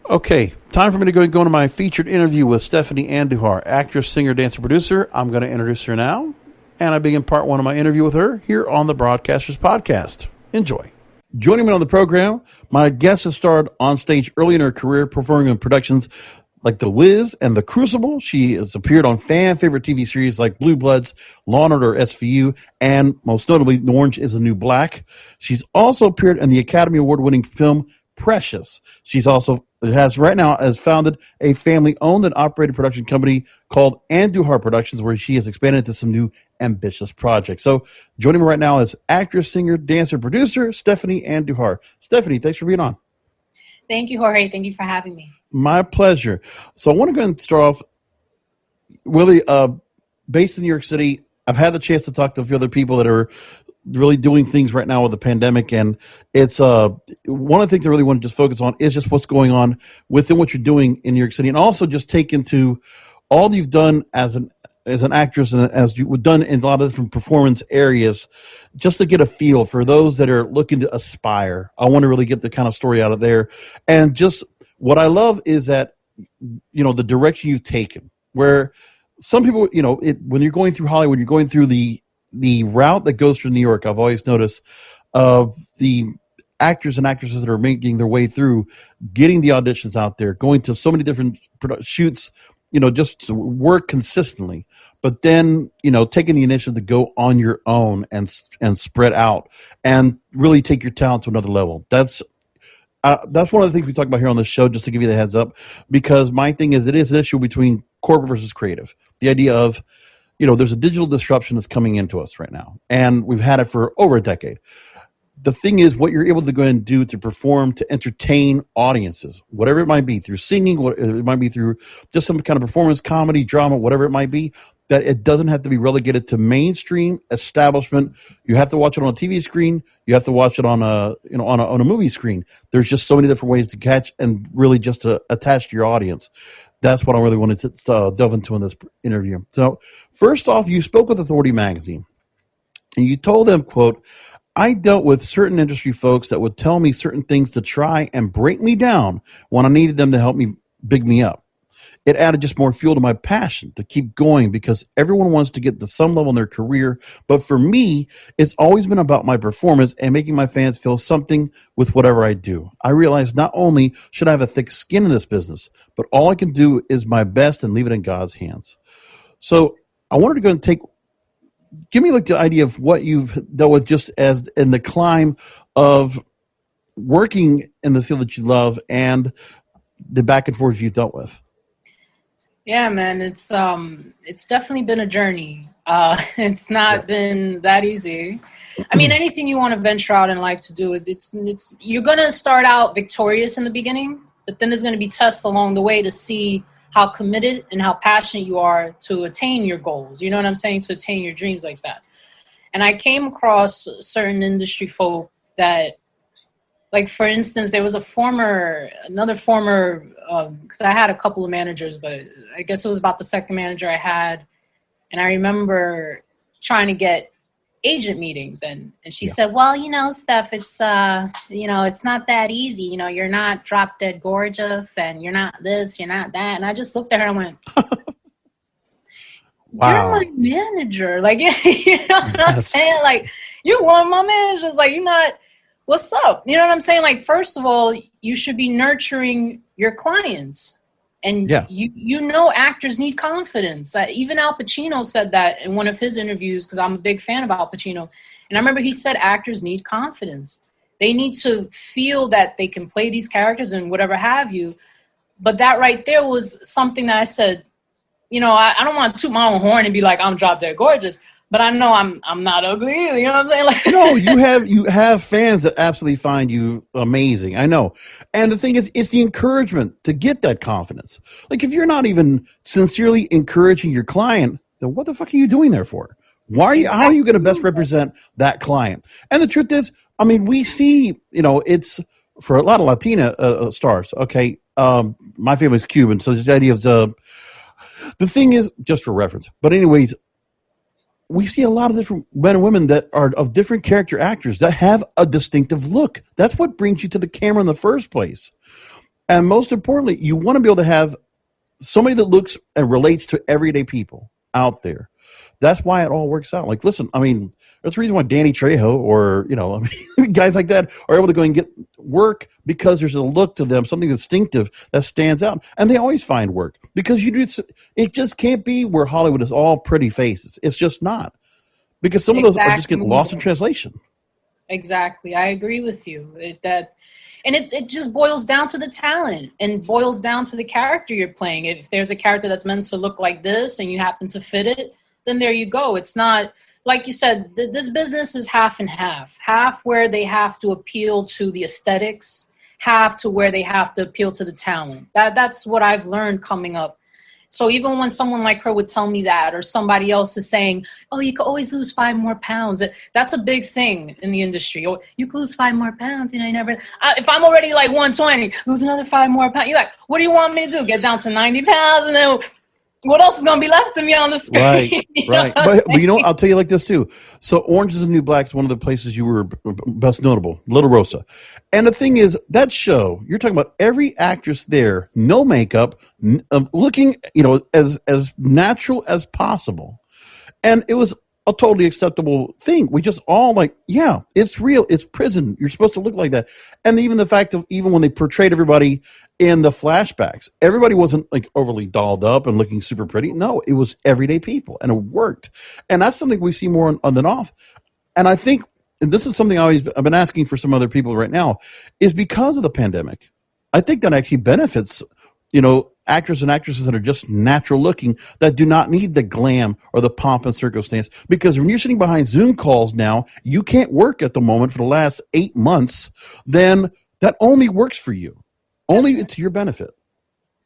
Okay, time for me to go into my featured interview with Stephanie Andujar, actress, singer, dancer, producer. I'm going to introduce her now, and I begin part one of my interview with her here on the Broadcasters Podcast. Enjoy. Joining me on the program, my guest has starred on stage early in her career, performing in productions like The Wiz and The Crucible. She has appeared on fan-favorite TV series like Blue Bloods, Law & Order SVU, and most notably, Orange is the New Black. She's also appeared in the Academy Award-winning film Precious. She's also has founded a family-owned and operated production company called Andujar Productions, where she has expanded into some new ambitious projects. So joining me right now is actress, singer, dancer, producer, Stephanie Andujar. Stephanie, thanks for being on. Thank you, Jorge. Thank you for having me. My pleasure. So I want to go and start off, really, based in New York City. I've had the chance to talk to a few other people that are really doing things right now with the pandemic, and it's one of the things I really want to just focus on is just what's going on within what you're doing in New York City, and also just take into all you've done as an actress and as you've done in a lot of different performance areas, just to get a feel for those that are looking to aspire. I want to really get the kind of story out of there, and just what I love is that the direction you've taken, where some people, when you're going through Hollywood, you're going through the route that goes through New York. I've always noticed of the actors and actresses that are making their way through, getting the auditions out there, going to so many different shoots, just to work consistently, but then, taking the initiative to go on your own and spread out and really take your talent to another level. That's one of the things we talk about here on the show, just to give you the heads up, because my thing is, it is an issue between corporate versus creative. The idea of, there's a digital disruption that's coming into us right now, and we've had it for over a decade. The thing is, what you're able to go ahead and do to perform, to entertain audiences, whatever it might be, through singing, it might be through just some kind of performance, comedy, drama, whatever it might be, that it doesn't have to be relegated to mainstream establishment. You have to watch it on a TV screen. You have to watch it on a movie screen. There's just so many different ways to catch and really just to attach to your audience. That's what I really wanted to delve into in this interview. So first off, you spoke with Authority Magazine, and you told them, quote, "I dealt with certain industry folks that would tell me certain things to try and break me down when I needed them to help me big me up. It added just more fuel to my passion to keep going because everyone wants to get to some level in their career. But for me, it's always been about my performance and making my fans feel something with whatever I do. I realized not only should I have a thick skin in this business, but all I can do is my best and leave it in God's hands." So I wanted to go and give me like the idea of what you've dealt with just as in the climb of working in the field that you love and the back and forth you've dealt with. Yeah, man, it's definitely been a journey. It's not been that easy. I mean, anything you want to venture out in life to do, it's you're gonna start out victorious in the beginning, but then there's gonna be tests along the way to see how committed and how passionate you are to attain your goals. You know what I'm saying? To attain your dreams like that. And I came across certain industry folk that, like, for instance, there was another former, because I had a couple of managers, but I guess it was about the second manager I had. And I remember trying to get agent meetings. And she said, "Well, Steph, it's, it's not that easy. You're not drop dead gorgeous and you're not this, you're not that." And I just looked at her and went, Wow. "You're my manager." Like, you know what I'm saying? Like, you're one of my managers. Like, you're not, what's up? You know what I'm saying? Like, first of all, you should be nurturing your clients. And actors need confidence. Even Al Pacino said that in one of his interviews, because I'm a big fan of Al Pacino. And I remember he said actors need confidence. They need to feel that they can play these characters and whatever have you. But that right there was something that I said, I don't want to toot my own horn and be like, I'm drop dead gorgeous. But I know I'm not ugly either. You know what I'm saying? Like, no, you have fans that absolutely find you amazing. I know. And the thing is, it's the encouragement to get that confidence. Like, if you're not even sincerely encouraging your client, then what the fuck are you doing there for? How are you going to best represent that client? And the truth is, I mean, we see, it's for a lot of Latina stars. Okay. My family's Cuban. So the idea of the thing is, just for reference, but anyways, we see a lot of different men and women that are of different character actors that have a distinctive look. That's what brings you to the camera in the first place. And most importantly, you want to be able to have somebody that looks and relates to everyday people out there. That's why it all works out. Like, listen, I mean, that's the reason why Danny Trejo or, guys like that are able to go and get work, because there's a look to them, something distinctive that stands out. And they always find work because it just can't be where Hollywood is all pretty faces. It's just not, because some of those are just getting lost in translation. Exactly. I agree with you. It just boils down to the talent and boils down to the character you're playing. If there's a character that's meant to look like this and you happen to fit it, then there you go. It's not, like you said, this business is half and half. Half where they have to appeal to the aesthetics, half to where they have to appeal to the talent. That's what I've learned coming up. So even when someone like her would tell me that, or somebody else is saying, "Oh, you could always lose 5 more pounds." That's a big thing in the industry. Or you could lose 5 more pounds. If I'm already like 120, lose another 5 more pounds. You're like, what do you want me to do? Get down to 90 pounds? And then what else is going to be left of me on the screen? Right. But I'll tell you like this too. So Orange is the New Black is one of the places you were best notable, Little Rosa. And the thing is, that show, you're talking about every actress there, no makeup, looking, as natural as possible. And it was a totally acceptable thing. We just all like, yeah, it's real. It's prison. You're supposed to look like that. And even the fact of even when they portrayed everybody in the flashbacks, everybody wasn't like overly dolled up and looking super pretty. No, it was everyday people, and it worked. And that's something we see more on than off. And I think, and this is something I've been asking for some other people right now, is because of the pandemic. I think that actually benefits, actors and actresses that are just natural looking, that do not need the glam or the pomp and circumstance. Because when you're sitting behind Zoom calls now, you can't work at the moment for the last 8 months, then that only works for you. Only to your benefit.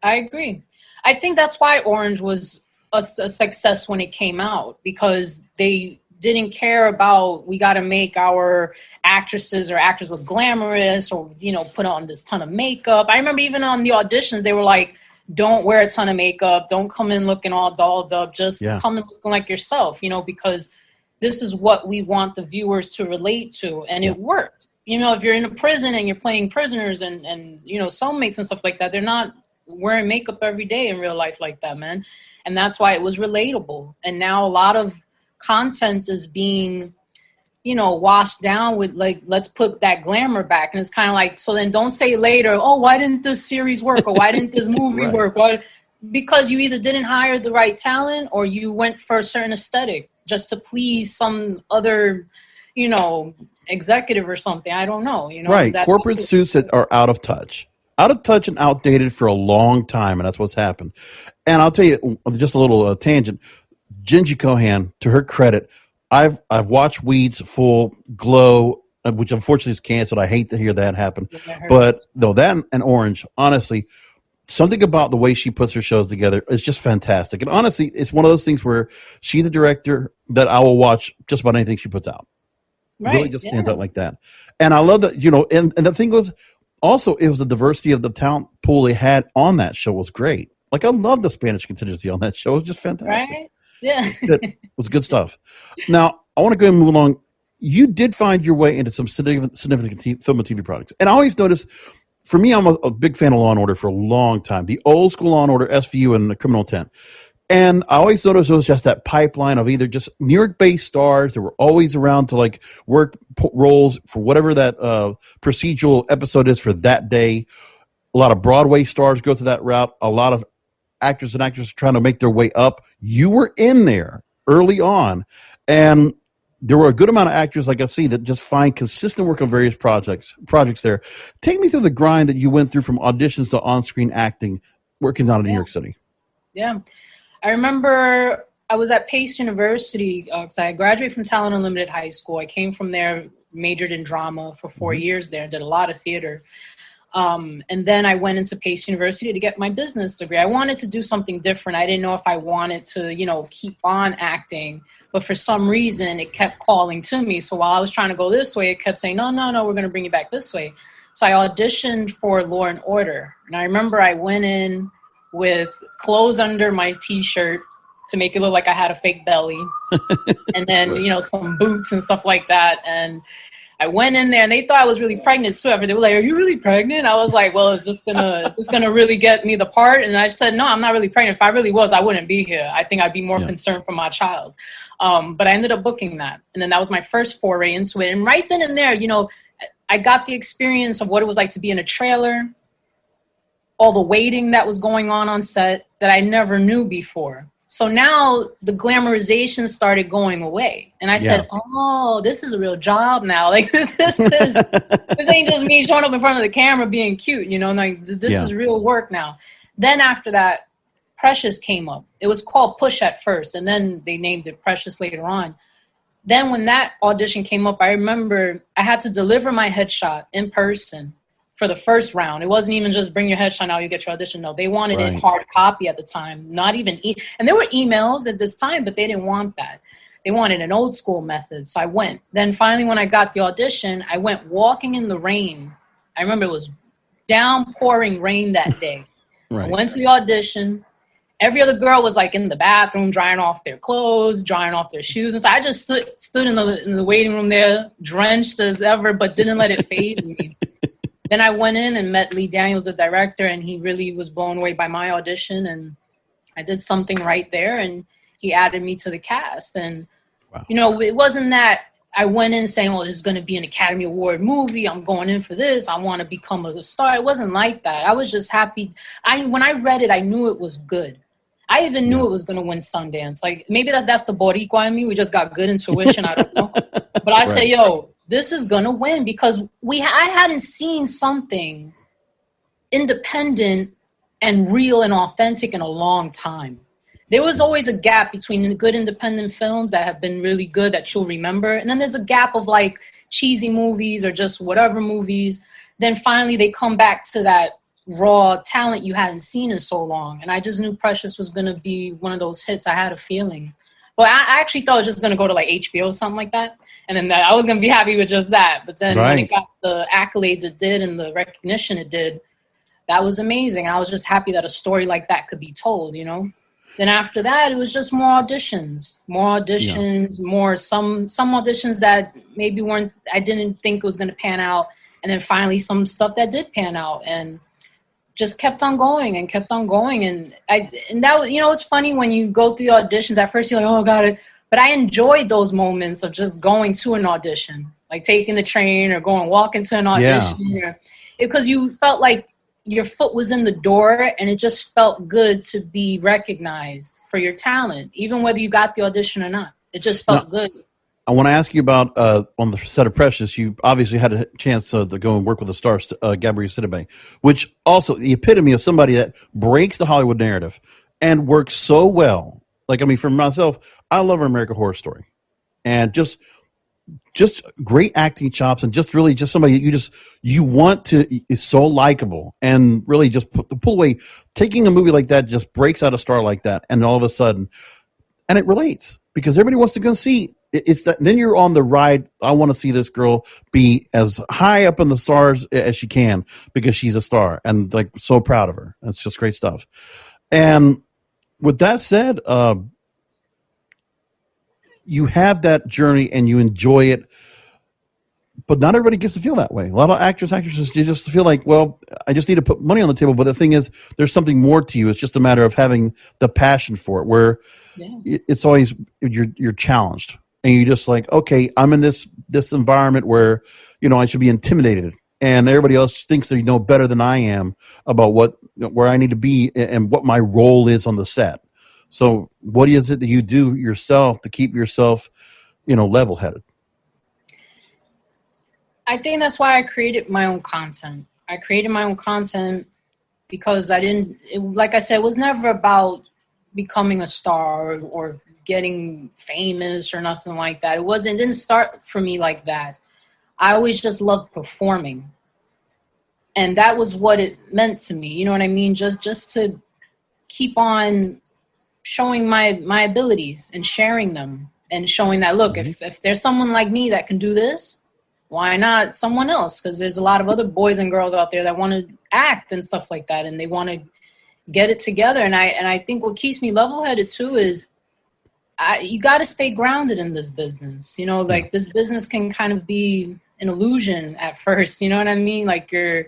I agree. I think that's why Orange was a success when it came out, because they didn't care about, we got to make our actresses or actors look glamorous or, put on this ton of makeup. I remember even on the auditions, they were like, don't wear a ton of makeup. Don't come in looking all dolled up. Just come in looking like yourself, because this is what we want the viewers to relate to. And it worked. If you're in a prison and you're playing prisoners and cellmates and stuff like that, they're not wearing makeup every day in real life like that, man. And that's why it was relatable. And now a lot of content is being, washed down with like, let's put that glamour back. And it's kind of like, so then don't say later, oh, why didn't this series work? Or why didn't this movie work? Why? Because you either didn't hire the right talent or you went for a certain aesthetic just to please some other, executive or something. I don't know. Right. Corporate suits that are out of touch and outdated for a long time. And that's what's happened. And I'll tell you just a little tangent. Gingy Cohan, to her credit, I've watched Weeds full Glow, which unfortunately is canceled. I hate to hear that happen. But no, that and Orange, honestly, something about the way she puts her shows together is just fantastic. And honestly, it's one of those things where she's a director that I will watch just about anything she puts out. Right. Really just stands out like that. And I love that, and the thing was, also, it was the diversity of the talent pool they had on that show was great. Like, I love the Spanish contingency on that show. It was just fantastic. Right? Yeah. It was good stuff. Now, I want to go and move along. You did find your way into some significant film and TV products. And I always notice, for me, I'm a big fan of Law & Order for a long time. The old school Law & Order, SVU, and the Criminal Intent. And I always noticed it was just that pipeline of either just New York-based stars that were always around to like work roles for whatever that procedural episode is for that day. A lot of Broadway stars go to that route. A lot of actors and actresses trying to make their way up. You were in there early on. And there were a good amount of actors, like I see, that just find consistent work on various projects there. Take me through the grind that you went through from auditions to on-screen acting, working down in New York City. Yeah. I remember I was at Pace University because I graduated from Talent Unlimited High School. I came from there, majored in drama for 4 years there, did a lot of theater. And then I went into Pace University to get my business degree. I wanted to do something different. I didn't know if I wanted to, keep on acting. But for some reason, it kept calling to me. So while I was trying to go this way, it kept saying, no, we're going to bring you back this way. So I auditioned for Law & Order. And I remember I went in with clothes under my T-shirt to make it look like I had a fake belly. And then, some boots and stuff like that. And I went in there and they thought I was really pregnant too. They were like, are you really pregnant? I was like, well, is this gonna really get me the part? And I said, no, I'm not really pregnant. If I really was, I wouldn't be here. I think I'd be more concerned for my child. But I ended up booking that. And then that was my first foray into it. And right then and there, I got the experience of what it was like to be in a trailer, all the waiting that was going on set that I never knew before. So now the glamorization started going away. And I said, oh, this is a real job now. Like this ain't just me showing up in front of the camera being cute, this is real work now. Then after that, Precious came up. It was called Push at first, and then they named it Precious later on. Then when that audition came up, I remember I had to deliver my headshot in person for the first round. It wasn't even just bring your headshot out, you get your audition. No, they wanted it hard copy at the time, not even and there were emails at this time, but they didn't want that. They wanted an old school method. So I went. Then finally, when I got the audition, I went walking in the rain. I remember it was downpouring rain that day. I went to the audition. Every other girl was like in the bathroom, drying off their clothes, drying off their shoes. And so I just stood in the waiting room there, drenched as ever, but didn't let it faze me. Then I went in and met Lee Daniels, the director, and he really was blown away by my audition. And I did something right there, and he added me to the cast. And Wow. You know, it wasn't that I went in saying, "Oh, this is going to be an Academy Award movie. I'm going in for this. I want to become a star." It wasn't like that. I was just happy. When I read it, I knew it was good. I even knew it was going to win Sundance. Like, maybe that's the Boricua in me. We just got good intuition. I don't know. But I say, yo, this is going to win, because I hadn't seen something independent and real and authentic in a long time. There was always a gap between good independent films that have been really good that you'll remember. And then there's a gap of like cheesy movies or just whatever movies. Then finally they come back to that raw talent you hadn't seen in so long. And I just knew Precious was going to be one of those hits. I had a feeling. But I actually thought it was just going to go to like HBO or something like that. And then I was going to be happy with just that. But then when it got the accolades it did and the recognition it did, that was amazing. And I was just happy that a story like that could be told, you know? Then after that, it was just more auditions, more some auditions that maybe I didn't think was going to pan out. And then finally some stuff that did pan out, and just kept on going. And that, you know, it's funny when you go through the auditions, at first you're like, oh God, but I enjoyed those moments of just going to an audition, like taking the train or walking to an audition, because you felt like your foot was in the door, and it just felt good to be recognized for your talent, even whether you got the audition or not. It just felt good. I want to ask you about on the set of Precious. You obviously had a chance to go and work with the star, Gabrielle Sidibe, which also the epitome of somebody that breaks the Hollywood narrative and works so well. Like, I mean, for myself, I love American Horror Story, and just great acting chops, and just really just somebody that you want to, is so likable, and really just pull away. Taking a movie like that just breaks out a star like that, and all of a sudden, and it relates because everybody wants to go see. It's that then you're on the ride. I want to see this girl be as high up in the stars as she can because she's a star, and like so proud of her. That's just great stuff. And with that said, you have that journey and you enjoy it, but not everybody gets to feel that way. A lot of actresses, you just feel like, well, I just need to put money on the table. But the thing is, there's something more to you. It's just a matter of having the passion for it, where it's always you're challenged, and you're just like, okay, I'm in this environment where, you know, I should be intimidated, and everybody else thinks they know better than I am about where I need to be and what my role is on the set. So what is it that you do yourself to keep yourself, you know, level-headed? I think that's why I created my own content. I created my own content because like I said, it was never about becoming a star or getting famous or nothing like that. It didn't start for me like that. I always just loved performing. And that was what it meant to me. You know what I mean? Just to keep on showing my abilities and sharing them, and showing that, look, if there's someone like me that can do this, why not someone else? Because there's a lot of other boys and girls out there that want to act and stuff like that, and they want to get it together. And I think what keeps me level-headed too is you got to stay grounded in this business. You know, like this business can kind of be an illusion at first. You know what I mean? Like you're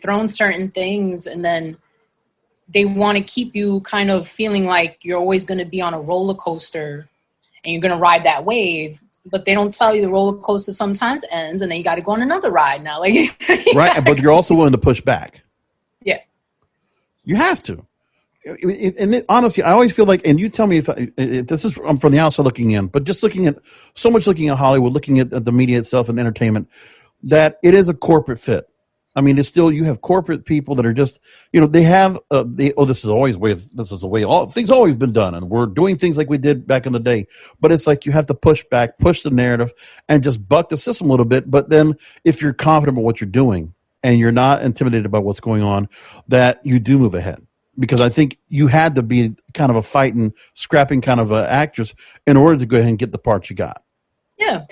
thrown certain things, and then they want to keep you kind of feeling like you're always going to be on a roller coaster and you're going to ride that wave, but they don't tell you the roller coaster sometimes ends, and then you got to go on another ride now. Like, right. But you're also willing to push back. Yeah. You have to. And honestly, I always feel like, and you tell me if this is, I'm from the outside looking in, but just looking at Hollywood, looking at the media itself and entertainment, that it is a corporate fit. I mean, it's still, you have corporate people that are just, you know, they have, this is the way things always been done. And we're doing things like we did back in the day. But it's like you have to push back, push the narrative, and just buck the system a little bit. But then if you're confident about what you're doing and you're not intimidated by what's going on, that you do move ahead. Because I think you had to be kind of a fighting, scrapping kind of an actress in order to go ahead and get the part you got. Yeah.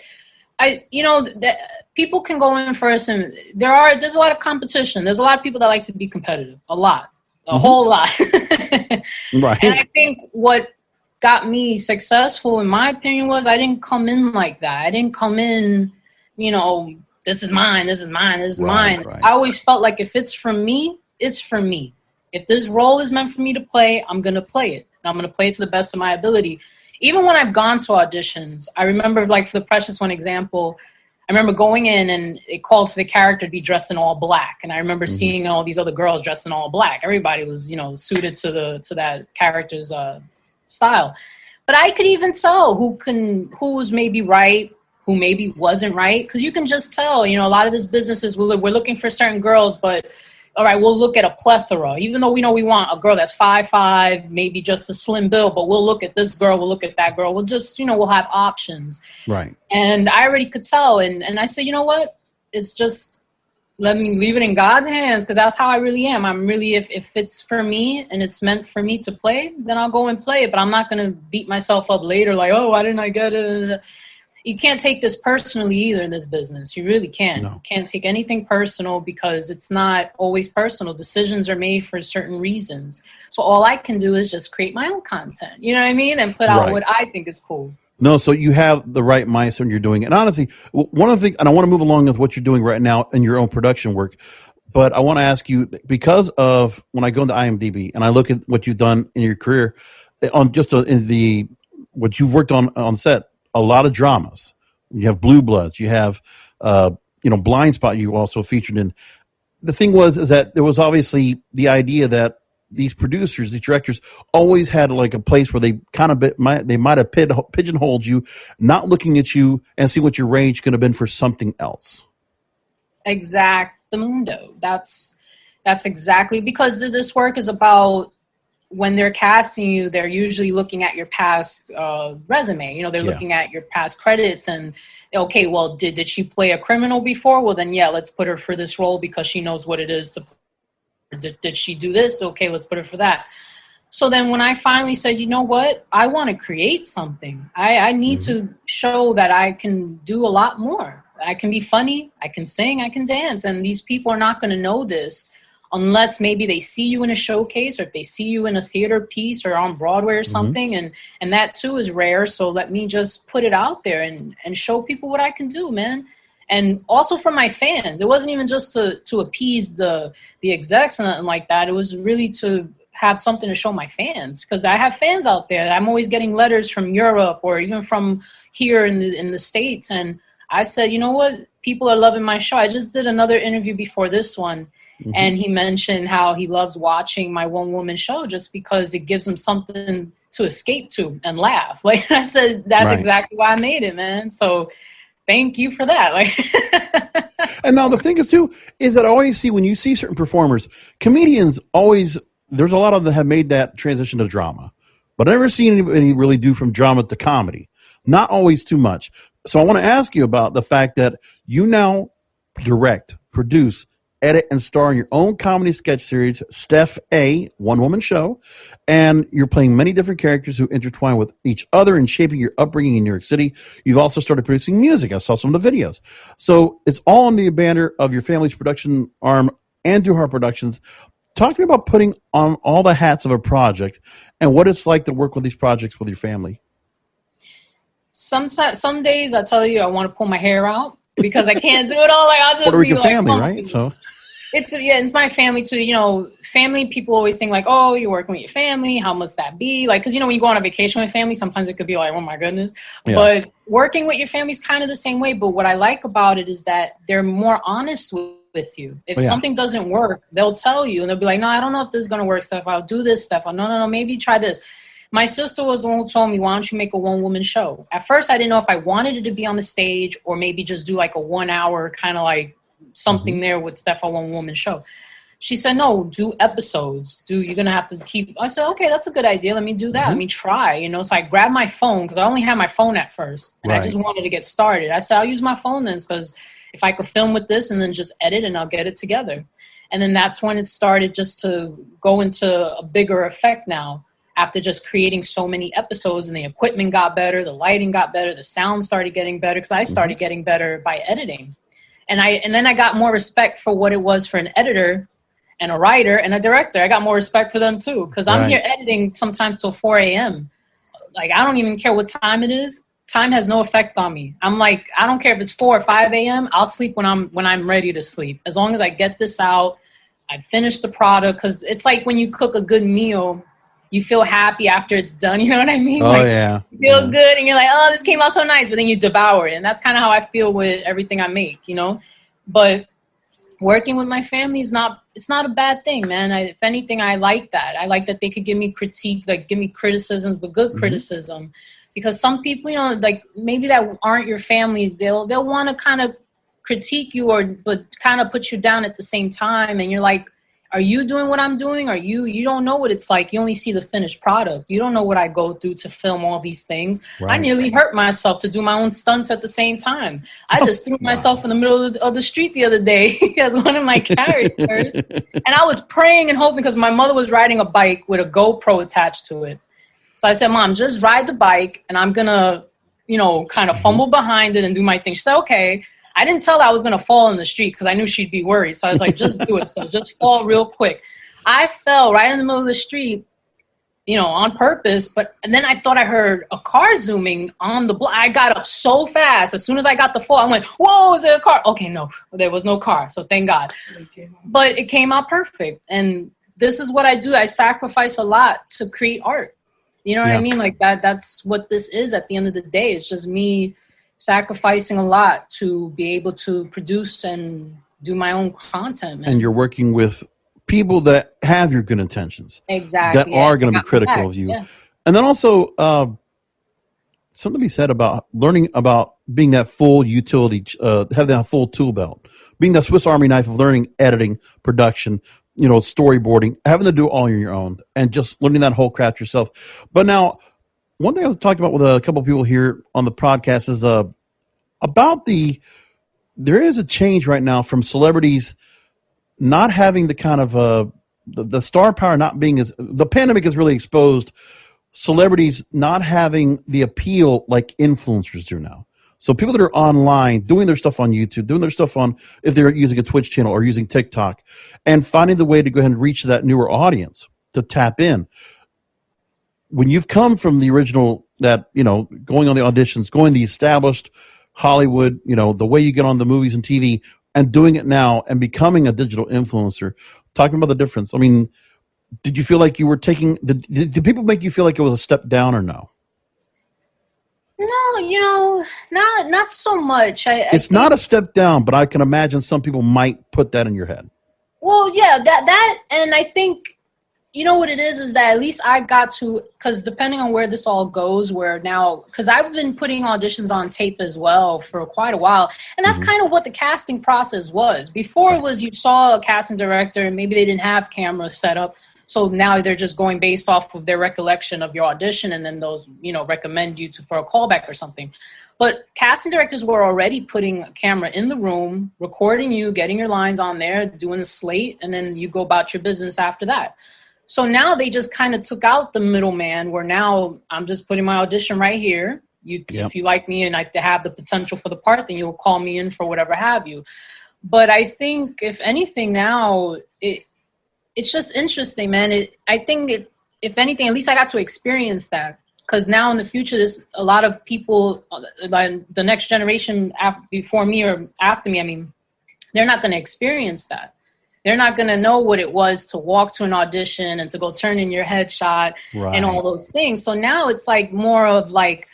That people can go in first, and there's a lot of competition. There's a lot of people that like to be competitive, a whole lot. Right. And I think what got me successful, in my opinion, was I didn't come in like that. I didn't come in, you know, this is mine. Right. I always felt like if it's for me, it's for me. If this role is meant for me to play, I'm going to play it. And I'm going to play it to the best of my ability. even when I've gone to auditions, I remember, like, for the Precious One example, I remember going in and it called for the character to be dressed in all black. And I remember seeing all these other girls dressed in all black. Everybody was, suited to that character's style. But I could even tell who was maybe right, who maybe wasn't right. Because you can just tell, a lot of these businesses, we're looking for certain girls, but all right, we'll look at a plethora. Even though we know we want a girl that's 5'5", maybe just a slim build, but we'll look at this girl, we'll look at that girl. We'll just, we'll have options. Right. And I already could tell. And I said, you know what? It's just, let me leave it in God's hands, because that's how I really am. I'm really, if it's for me and it's meant for me to play, then I'll go and play it. But I'm not going to beat myself up later like, oh, why didn't I get it? You can't take this personally either in this business. You really can't. No. You can't take anything personal, because it's not always personal. Decisions are made for certain reasons. So all I can do is just create my own content, you know what I mean? And put out what I think is cool. No, so you have the right mindset when you're doing it. And honestly, one of the things, and I want to move along with what you're doing right now in your own production work, but I want to ask you, because of when I go into IMDb and I look at what you've done in your career, on just in what you've worked on set, a lot of dramas. You have Blue Bloods. You have, Blind Spot. You also featured in. The thing is that there was obviously the idea that these producers, these directors, always had like a place where they kind of might have pigeonholed you, not looking at you and see what your range could have been for something else. Exactamundo. That's exactly, because this work is about, when they're casting you, they're usually looking at your past resume. They're looking at your past credits and, okay, well, did she play a criminal before? Well, then, let's put her for this role because she knows what it is to play. Did she do this? Okay, let's put her for that. So then when I finally said, you know what, I want to create something. I need to show that I can do a lot more. I can be funny. I can sing. I can dance. And these people are not going to know this unless maybe they see you in a showcase, or if they see you in a theater piece or on Broadway or something. And that too is rare. So let me just put it out there and show people what I can do, man. And also for my fans. It wasn't even just to appease the execs and nothing like that. It was really to have something to show my fans, because I have fans out there. I'm always getting letters from Europe or even from here in the States. And I said, you know what? People are loving my show. I just did another interview before this one. And he mentioned how he loves watching my one-woman show just because it gives him something to escape to and laugh. Like I said, that's exactly why I made it, man. So thank you for that. Like, and now the thing is too, is that I always see, when you see certain performers, comedians always, there's a lot of them have made that transition to drama, but I've never seen anybody really do from drama to comedy. Not always too much. So I want to ask you about the fact that you now direct, produce, edit, and star in your own comedy sketch series, Steph A, one-woman show, and you're playing many different characters who intertwine with each other and shaping your upbringing in New York City. You've also started producing music. I saw some of the videos. So it's all under the banner of your family's production arm, Andujar Productions. Talk to me about putting on all the hats of a project and what it's like to work with these projects with your family. Some days I tell you I want to pull my hair out because I can't do it all. Like I'll just Puerto Rican be like, family, right? So it's my family too. Family people always think like, oh, you're working with your family. How must that be? Like, because when you go on a vacation with family, sometimes it could be like, oh my goodness. Yeah. But working with your family is kind of the same way. But what I like about it is that they're more honest with you. If something doesn't work, they'll tell you and they'll be like, no, I don't know if this is gonna work, Steph. I'll do this, Steph. No, maybe try this. My sister was the one who told me, why don't you make a one-woman show? At first, I didn't know if I wanted it to be on the stage or maybe just do like a 1 hour kind of like something there with Steph, a one-woman show. She said, no, do episodes. You're going to have to keep. I said, okay, that's a good idea. Let me do that. Let me try, So I grabbed my phone because I only had my phone at first. And I just wanted to get started. I said, I'll use my phone then because if I could film with this and then just edit and I'll get it together. And then that's when it started just to go into a bigger effect now. After just creating so many episodes and the equipment got better, the lighting got better, the sound started getting better because I started getting better by editing. And then I got more respect for what it was for an editor and a writer and a director. I got more respect for them too because I'm here editing sometimes till 4 a.m. Like I don't even care what time it is. Time has no effect on me. I'm like, I don't care if it's 4 or 5 a.m. I'll sleep when I'm ready to sleep. As long as I get this out, I finish the product because it's like when you cook a good meal. you feel happy after it's done. You know what I mean? Oh, like, yeah. You feel good and you're like, oh, this came out so nice. But then you devour it. And that's kind of how I feel with everything I make, you know? But working with my family it's not a bad thing, man. If anything, I like that. I like that they could give me critique, like give me criticism, but good criticism. Because some people, you know, like maybe that aren't your family, they'll want to kind of critique you but kind of put you down at the same time. And you're like, are you doing what I'm doing? You don't know what it's like. You only see the finished product. You don't know what I go through to film all these things. Right. I nearly hurt myself to do my own stunts at the same time. I just threw myself in the middle of the street the other day as one of my characters. And I was praying and hoping because my mother was riding a bike with a GoPro attached to it. So I said, Mom, just ride the bike and I'm going to, you know, kind of fumble behind it and do my thing. She said, okay. I didn't tell her I was going to fall in the street because I knew she'd be worried. So I was like, just do it. So just fall real quick. I fell right in the middle of the street, you know, on purpose. And then I thought I heard a car zooming on the block. I got up so fast. As soon as I got the fall, I went, whoa, is there a car? Okay, no, there was no car. So thank God. But it came out perfect. And this is what I do. I sacrifice a lot to create art. You know what I mean? Like that's what this is at the end of the day. It's just me sacrificing a lot to be able to produce and do my own content, man. And you're working with people that have your good intentions. Exactly. That are going to be critical of you. Yeah. And then also something to be said about learning about being that full utility, having that full tool belt, being that Swiss Army knife of learning, editing, production, you know, storyboarding, having to do it all on your own and just learning that whole craft yourself. But now, one thing I was talking about with a couple of people here on the podcast is about there is a change right now from celebrities not having the kind of the star power not being as the pandemic has really exposed celebrities not having the appeal like influencers do now. So people that are online doing their stuff on YouTube, doing their stuff on if they're using a Twitch channel or using TikTok, and finding the way to go ahead and reach that newer audience to tap in. When you've come from the original that, you know, going on the auditions, going the established Hollywood, you know, the way you get on the movies and TV and doing it now and becoming a digital influencer, talking about the difference. I mean, did you feel like you were did people make you feel like it was a step down or no? No, you know, not so much. It's not a step down, but I can imagine some people might put that in your head. Well, yeah, that, and I think, you know what it is that at least I got to, because depending on where this all goes, where now, because I've been putting auditions on tape as well for quite a while, and that's kind of what the casting process was. Before it was you saw a casting director and maybe they didn't have cameras set up, so now they're just going based off of their recollection of your audition, and then those, you know, recommend you for a callback or something. But casting directors were already putting a camera in the room, recording you, getting your lines on there, doing a slate, and then you go about your business after that. So now they just kind of took out the middleman where now I'm just putting my audition right here. If you like me and I have the potential for the part, then you'll call me in for whatever have you. But I think if anything now, it's just interesting, man. I think if anything, at least I got to experience that. Because now in the future, there's a lot of people, the next generation before me or after me, I mean, they're not going to experience that. They're not going to know what it was to walk to an audition and to go turn in your headshot and all those things. So now it's like more of like,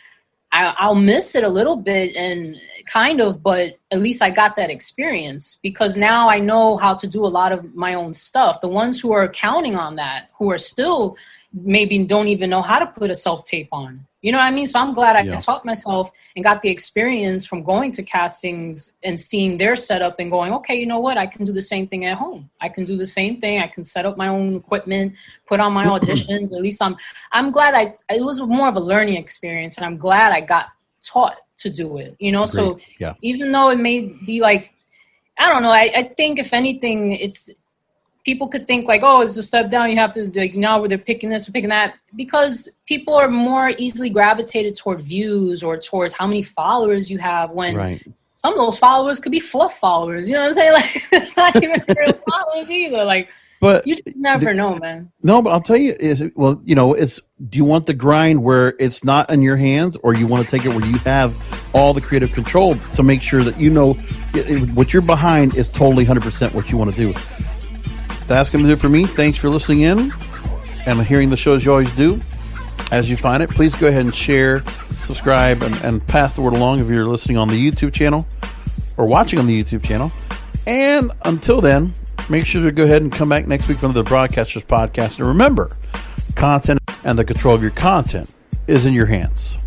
I'll miss it a little bit and kind of, but at least I got that experience because now I know how to do a lot of my own stuff. The ones who are counting on that, who are still maybe don't even know how to put a self-tape on. You know what I mean? So I'm glad I taught myself and got the experience from going to castings and seeing their setup and going, okay, you know what? I can do the same thing at home. I can do the same thing. I can set up my own equipment, put on my auditions. At least I'm glad it was more of a learning experience, and I'm glad I got taught to do it, you know? Agreed. So even though it may be like, I don't know, I think if anything, people could think like, oh, it's a step down. You have to, like, now where they're picking this or picking that, because people are more easily gravitated toward views or towards how many followers you have when some of those followers could be fluff followers. You know what I'm saying? Like, it's not even real followers either. Like, but you just never know, man. No, but I'll tell you, do you want the grind where it's not in your hands, or you want to take it where you have all the creative control to make sure that you know what you're behind is totally 100% what you want to do? That's going to do it for me. Thanks for listening in. and hearing the show as you always do. As you find it, please go ahead and share, subscribe, and pass the word along if you're listening on the YouTube channel or watching on the YouTube channel. And until then, make sure to go ahead and come back next week for the Broadcasters Podcast. And remember, content and the control of your content is in your hands.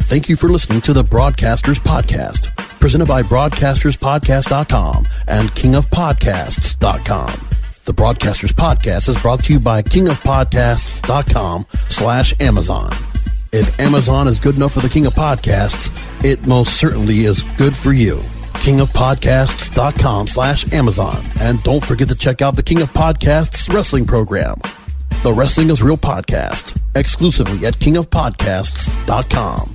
Thank you for listening to the Broadcasters Podcast, presented by BroadcastersPodcast.com and KingofPodcasts.com. The Broadcasters Podcast is brought to you by KingofPodcasts.com/Amazon. If Amazon is good enough for the King of Podcasts, it most certainly is good for you. KingofPodcasts.com/Amazon. And don't forget to check out the King of Podcasts wrestling program. The Wrestling is Real podcast, exclusively at KingofPodcasts.com.